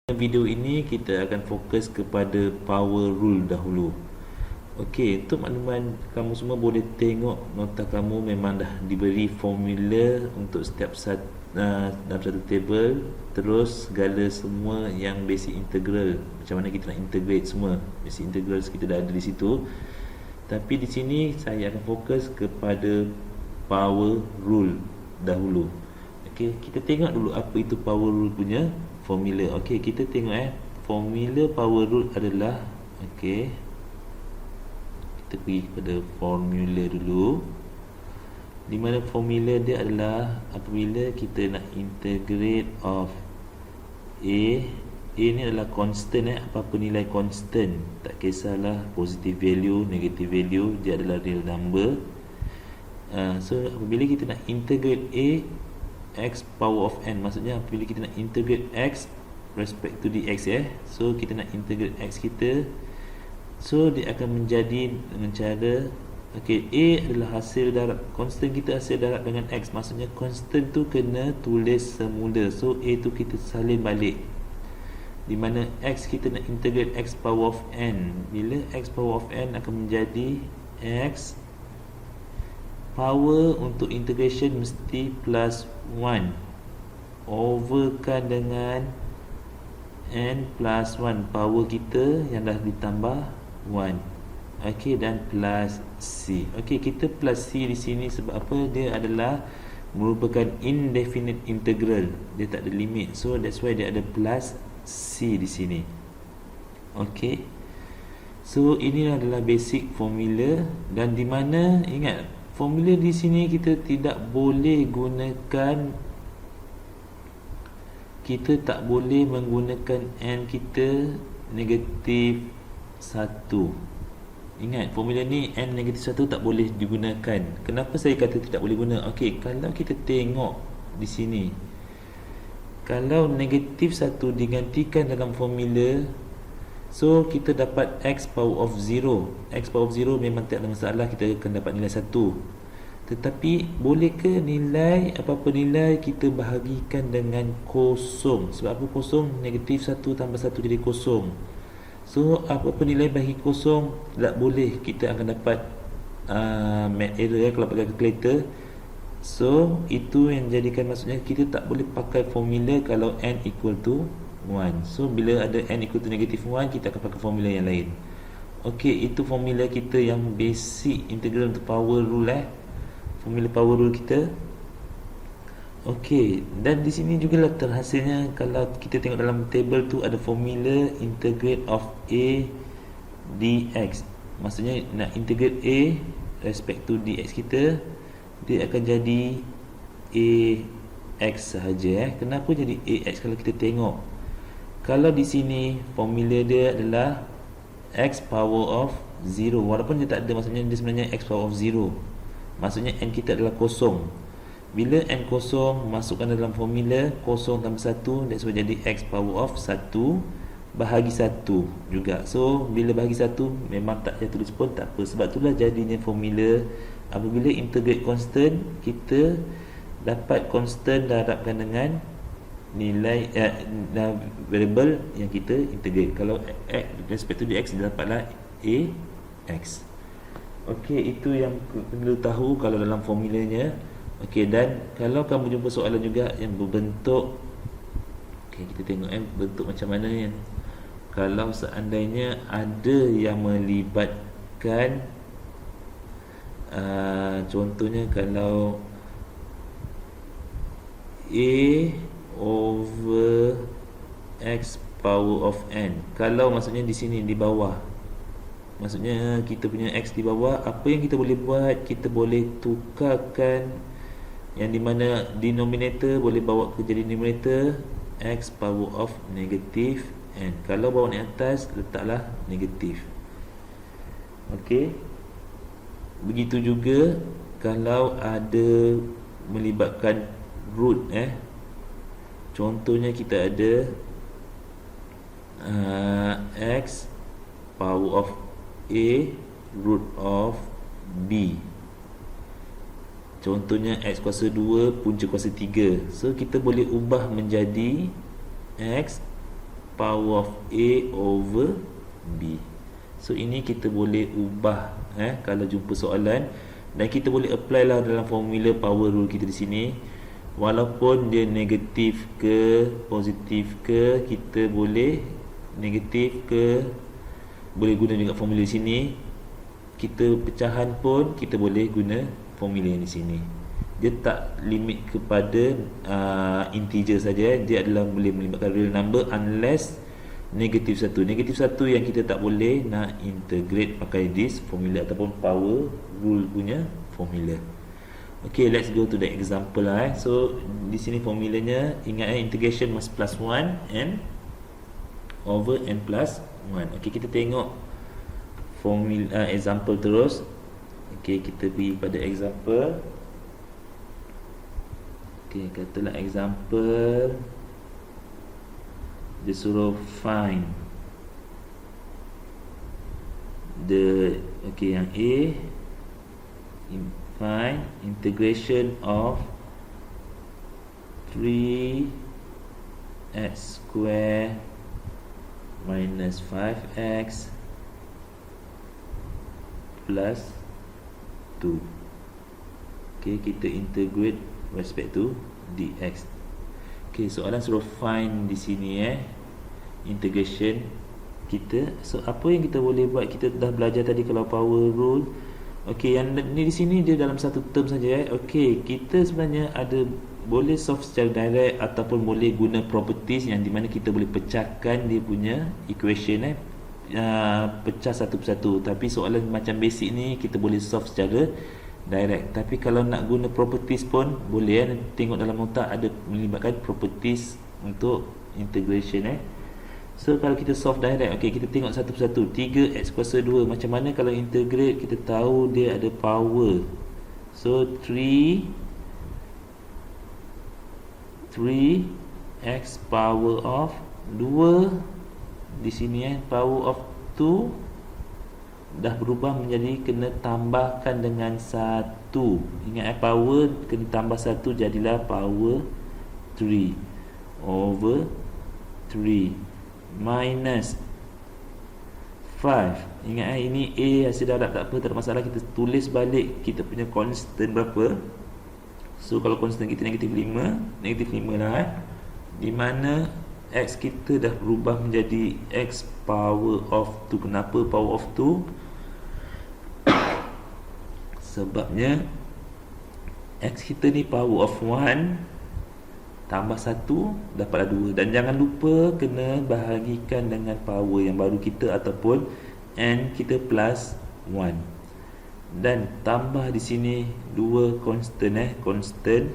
Video ini kita akan fokus kepada power rule dahulu. Okey, untuk makluman kamu semua boleh tengok nota kamu memang dah diberi formula untuk setiap dalam satu table, terus segala semua yang basic integral, macam mana kita nak integrate semua. Basic integral kita dah ada di situ. Tapi di sini saya akan fokus kepada power rule dahulu. Okey, kita tengok dulu apa itu power rule punya formula. Okey, kita tengok formula power rule adalah, okey, kita pergi kepada formula dulu, di mana formula dia adalah apabila kita nak integrate of A ni adalah constant, apa-apa nilai constant, tak kisahlah positive value, negative value, dia adalah real number. So apabila kita nak integrate A x power of n, maksudnya apabila kita nak integrate x respect to dx, so kita nak integrate x kita, so dia akan menjadi dengan cara, okey, A adalah hasil darab, constant kita hasil darab dengan x, maksudnya constant tu kena tulis semula, so A tu kita salin balik, di mana x kita nak integrate x power of n, bila x power of n akan menjadi x power untuk integration mesti plus 1 overkan dengan n plus 1, power kita yang dah ditambah 1, okey, dan plus c. Okey, kita plus c di sini sebab apa? Dia adalah merupakan indefinite integral, dia tak ada limit, so that's why dia ada plus c di sini. Okey, so ini adalah basic formula, dan di mana ingat formula di sini kita tidak boleh gunakan, kita tak boleh menggunakan n kita negatif 1. Ingat, formula ni n negatif 1 tak boleh digunakan. Kenapa saya kata tidak boleh guna? Okey, kalau kita tengok di sini, kalau negatif 1 digantikan dalam formula, so kita dapat x power of 0. X power of 0 memang tak ada masalah, kita akan dapat nilai 1. Tetapi boleh ke nilai, apa-apa nilai kita bahagikan dengan kosong? Sebab apa kosong? Negatif 1 tambah 1 jadi kosong. So apa-apa nilai bagi kosong tak boleh, kita akan dapat math error kalau pakai calculator. So itu yang jadikan, maksudnya kita tak boleh pakai formula kalau n equal to 1. So bila ada n equal to negative 1, kita akan pakai formula yang lain. Okey, itu formula kita yang basic integral untuk power rule, formula power rule kita. Okey, dan di sini jugalah terhasilnya, kalau kita tengok dalam table tu ada formula integrate of a dx, maksudnya nak integrate a respect to dx kita, dia akan jadi ax sahaja. Kenapa jadi ax? Kalau kita tengok, kalau di sini formula dia adalah x power of 0, walaupun dia tak ada, maksudnya dia sebenarnya x power of 0, maksudnya n kita adalah kosong. Bila n kosong, masukkan dalam formula kosong tambah 1, that's why jadi x power of 1 bahagi 1 juga. So bila bahagi 1 memang tak payah tulis pun tak apa, sebab itulah jadinya formula apabila integrate constant, kita dapat constant darabkan dengan nilai variable yang kita integrate. Kalau respect to dx, dia dapatlah ax. Okey, itu yang perlu tahu kalau dalam formulanya. Okey, dan kalau kamu jumpa soalan juga yang berbentuk, okey, kita tengok bentuk macam mana ya. Kalau seandainya ada yang melibatkan contohnya kalau a over x power of n, kalau maksudnya di sini di bawah, maksudnya kita punya x di bawah, apa yang kita boleh buat, kita boleh tukarkan yang di mana denominator boleh bawa ke jadi numerator, x power of negative n. Kalau bawa ni atas, letaklah negatif. Okey, begitu juga kalau ada melibatkan root, contohnya kita ada x power of a root of b, contohnya x kuasa 2 punca kuasa 3. So kita boleh ubah menjadi x power of A over B. So ini kita boleh ubah kalau jumpa soalan, dan kita boleh apply lah dalam formula power rule kita di sini. Walaupun dia negatif ke positif ke, kita boleh negatif ke, boleh guna juga formula di sini. Kita pecahan pun kita boleh guna formula yang di sini. Dia tak limit kepada integer saja, dia adalah boleh melibatkan real number unless negatif 1. Negatif 1 yang kita tak boleh nak integrate pakai this formula ataupun power rule punya formula. Okay, let's go to the example lah. So di sini formulanya, ingat integration must plus 1 and over n plus 1. Okay, kita tengok formula example terus. Okay, kita pergi pada example. Okay, katalah example dia suruh find the, okay, yang A, find integration of 3x square minus 5x plus 2. Okay, kita integrate respect to dx. Okay, soalan suruh find di sini integration kita. So apa yang kita boleh buat, kita dah belajar tadi kalau power rule. Okay, yang ni di sini dia dalam satu term saja. Okay, kita sebenarnya ada boleh solve secara direct ataupun boleh guna properties yang di mana kita boleh pecahkan dia punya equation pecah satu persatu. Tapi soalan macam basic ni kita boleh solve secara direct. Tapi kalau nak guna properties pun boleh tengok dalam nota ada melibatkan properties untuk integration So kalau kita solve direct, okay, kita tengok satu persatu. 3x kuasa 2, macam mana kalau integrate, kita tahu dia ada power. So 3x power of 2 di sini power of 2 dah berubah menjadi kena tambahkan dengan 1. Ingat power kena tambah 1, jadilah power 3 over 3 minus 5. Ingat ini A hasil darab, tak apa, tak ada masalah. Kita tulis balik kita punya constant berapa. So kalau constant kita negatif 5, negatif 5 lah di mana x kita dah berubah menjadi x power of 2. Kenapa power of 2? Sebabnya x kita ni power of 1 tambah 1 dapatlah 2. Dan jangan lupa kena bahagikan dengan power yang baru kita ataupun n kita plus 1. Dan tambah di sini 2 constant constant,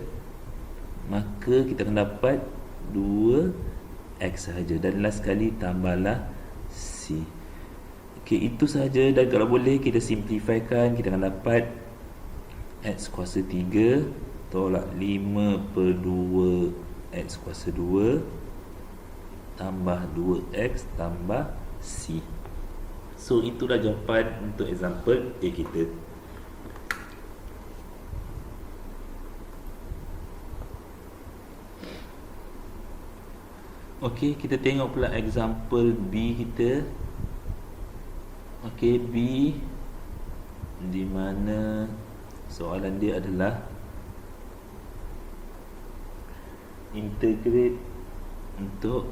maka kita akan dapat 2x sahaja. Dan last sekali tambahlah c. Okey, itu sahaja. Dan kalau boleh kita simplifykan, kita akan dapat x kuasa 3 tolak 5 per 2 x kuasa 2 tambah 2x tambah c. So itulah jawapan untuk example A kita. Okey, kita tengok pula example B kita. Okey, B di mana soalan dia adalah integrate untuk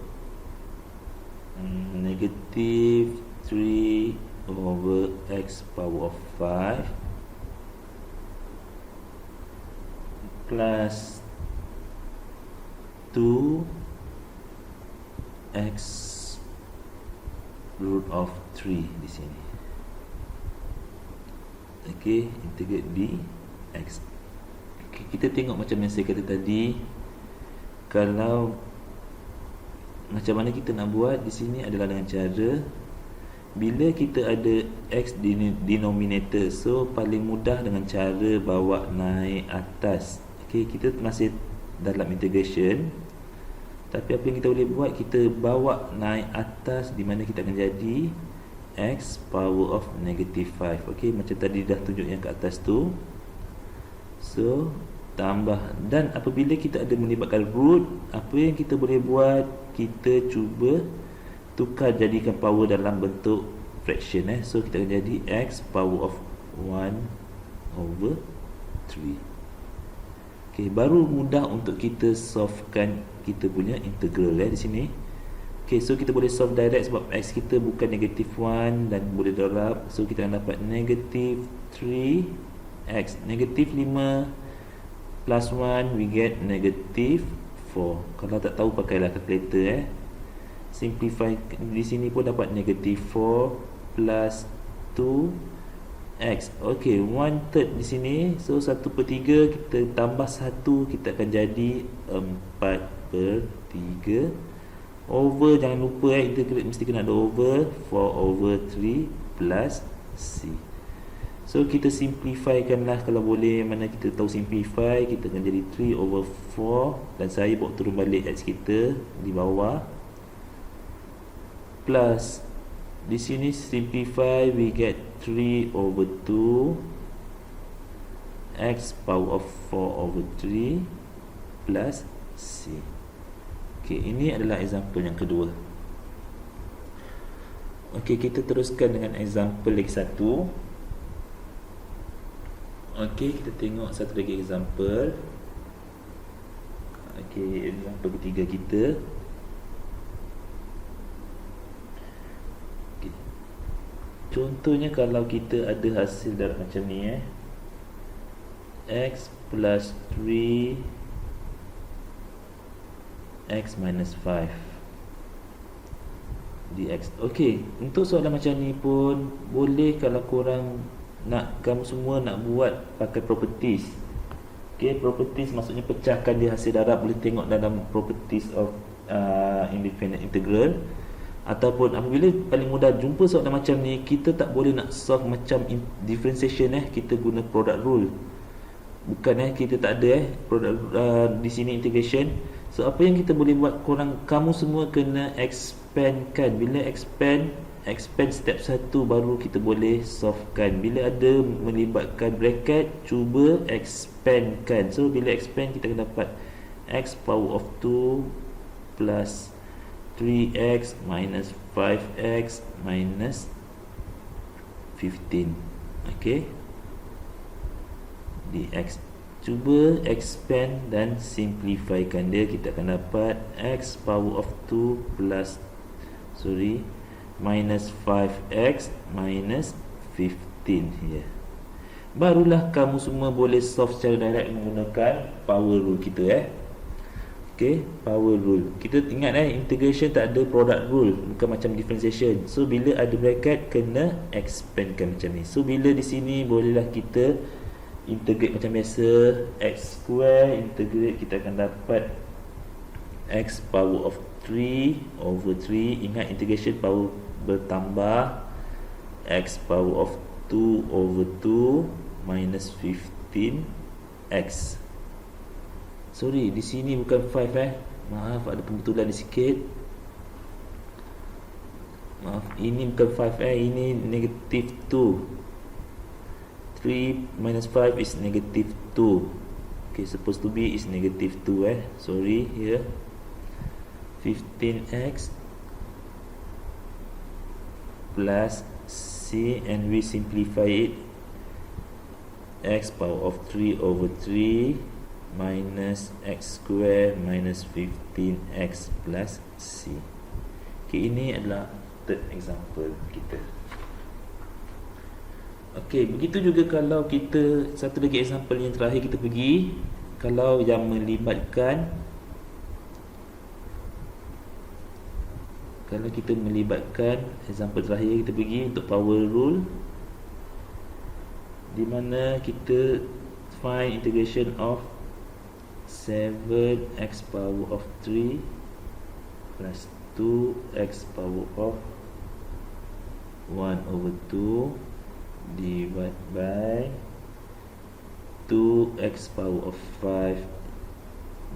negative 3 over x power of 5 plus 2 x root of 3 di sini. Okey, integrate dx. Okay, kita tengok macam yang saya kata tadi. Kalau macam mana kita nak buat di sini adalah dengan cara bila kita ada x di denominator, so paling mudah dengan cara bawa naik atas. Okey, kita masih dalam integration, tapi apa yang kita boleh buat, kita bawa naik atas di mana kita akan jadi x power of negative 5. Okey, macam tadi dah tunjuk yang ke atas tu. So tambah, dan apabila kita ada melibatkan root, apa yang kita boleh buat, kita cuba tukar jadikan power dalam bentuk fraction. So kita akan jadi x power of 1 over 3. Okay, baru mudah untuk kita solvekan kita punya integral di sini. Okay, so kita boleh solve direct sebab x kita bukan negatif 1 dan boleh darab. So kita akan dapat negatif 3x, negatif 5 plus 1, we get negatif 4. Kalau tak tahu pakailah calculator. Simplify di sini pun dapat negatif 4 plus 2x. ok, 1/3 di sini. So 1/3 kita tambah 1, kita akan jadi 4/3 over, jangan lupa integrate mesti kena ada over, 4/3 plus c. So kita simplifykanlah kalau boleh. Mana kita tahu simplify, kita akan jadi 3/4 dan saya bawa turun balik x kita di bawah, plus di sini simplify, we get 3/2 x power of 4/3 plus c. ok, ini adalah example yang kedua. ok, kita teruskan dengan example lagi satu. ok, kita tengok satu lagi example. ok, example ketiga kita. Contohnya kalau kita ada hasil darab macam ni x plus 3 x minus 5 dx. ok, untuk soalan macam ni pun boleh kalau korang nak, kamu semua nak buat pakai properties. ok, properties maksudnya pecahkan dia hasil darab. Boleh tengok dalam properties of independent integral. Ataupun apabila paling mudah jumpa soalan macam ni, kita tak boleh nak solve macam differentiation kita guna product rule. Bukan kita tak ada product di sini integration. So apa yang kita boleh buat, kamu semua kena expandkan. Bila expand step 1 baru kita boleh solvekan. Bila ada melibatkan bracket, cuba expandkan. So bila expand, kita akan dapat x power of 2 plus 3x minus 5x minus 15. ok, dx. Cuba expand dan simplifykan dia. Kita akan dapat x power of 2 plus minus 5x minus 15 here. Barulah kamu semua boleh solve secara direct menggunakan power rule kita. ok, power rule. Kita ingat integration tak ada product rule, bukan macam differentiation. So bila ada bracket kena expandkan macam ni. So bila di sini bolehlah kita integrate macam biasa, x square integrate, kita akan dapat x power of 3 over 3. Ingat integration power bertambah, x power of 2 over 2 minus 15x. Sorry, di sini bukan 5 maaf, ada pembetulan di sikit. Maaf, ini bukan 5 ini negative 2. 3 minus 5 is negative 2. ok, supposed to be is negative 2 sorry, here 15x plus c, and we simplify it, x power of 3 over 3 minus x square minus 15x plus c. ok, ini adalah third example kita. ok, begitu juga kalau kita satu lagi example yang terakhir kita pergi, kalau yang melibatkan, kalau kita melibatkan example terakhir kita pergi untuk power rule, di mana kita find integration of 7x power of 3 plus 2x power of 1 over 2 divided by 2x power of 5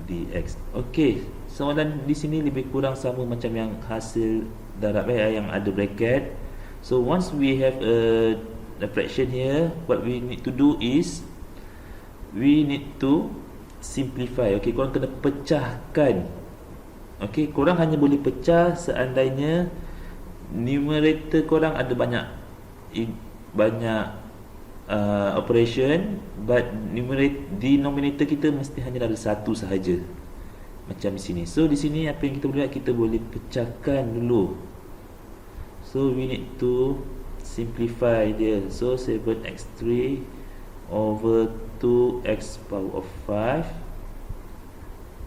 dx. ok, soalan di sini lebih kurang sama macam yang hasil darab yang ada bracket. So once we have a fraction here, what we need to do is we need to simplify. ok, korang kena pecahkan. ok, korang hanya boleh pecah seandainya numerator korang ada banyak operation, but denominator kita mesti hanya ada satu sahaja, macam di sini. So di sini apa yang kita boleh buat, kita boleh pecahkan dulu. So we need to simplify dia. So 7x3 over 2x power of 5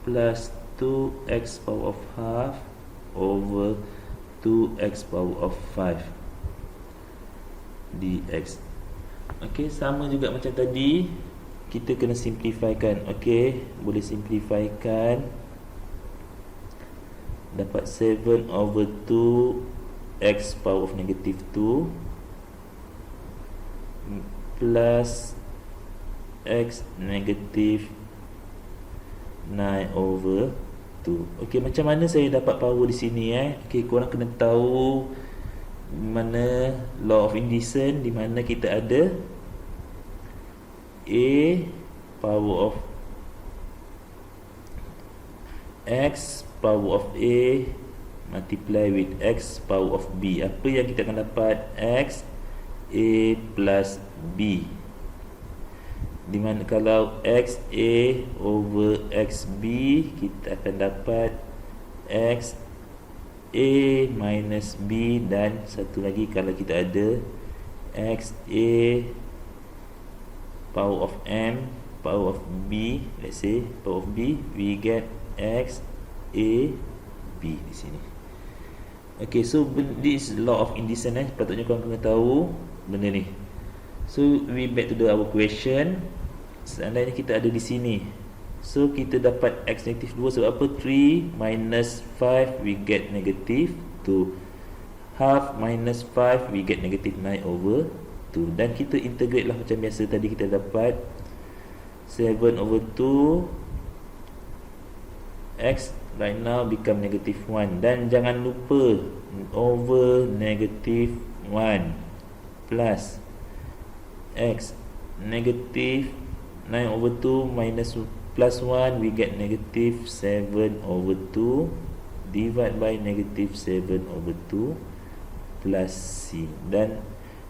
plus 2x power of half over 2x power of 5 dx. Okey, sama juga macam tadi, kita kena simplifikan. Okey, boleh simplifikan, dapat 7 over 2 x power of negative 2 plus x negative 9 over 2. Okey, macam mana saya dapat power di sini Okey, korang kena tahu mana law of indices, di mana kita ada a power of x power of a multiply with x power of b. Apa yang kita akan dapat? X a plus b. Di mana kalau x a over x b, kita akan dapat x a minus b, dan satu lagi kalau kita ada x a power of m power of b, let's say power of b, we get x a b di sini. Okay, so this law of indices patutnya korang kena tahu benda ni. So we back to our question. Seandainya kita ada di sini, so kita dapat x negatif 2 sebab apa? 3 minus 5 we get negative 2, half minus 5 we get negative 9 over 2. Dan kita integrate lah macam biasa tadi, kita dapat 7 over 2 x right now become negative 1. Dan jangan lupa over negative 1 plus x negative 9 over 2 minus plus 1, we get negative 7 over 2 divide by negative 7 over 2 plus c. Dan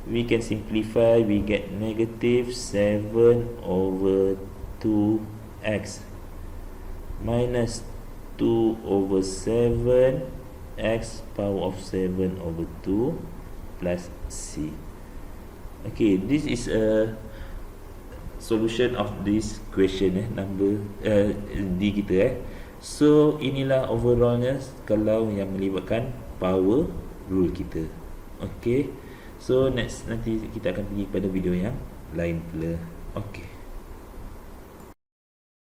we can simplify, we get negative 7 over 2x minus 2 over 7 x power of 7 over 2 plus c. Okay, this is a solution of this question number D kita So inilah overallnya kalau yang melibatkan power rule kita. Okay, so nanti kita akan pergi pada video yang lain pula. Okay.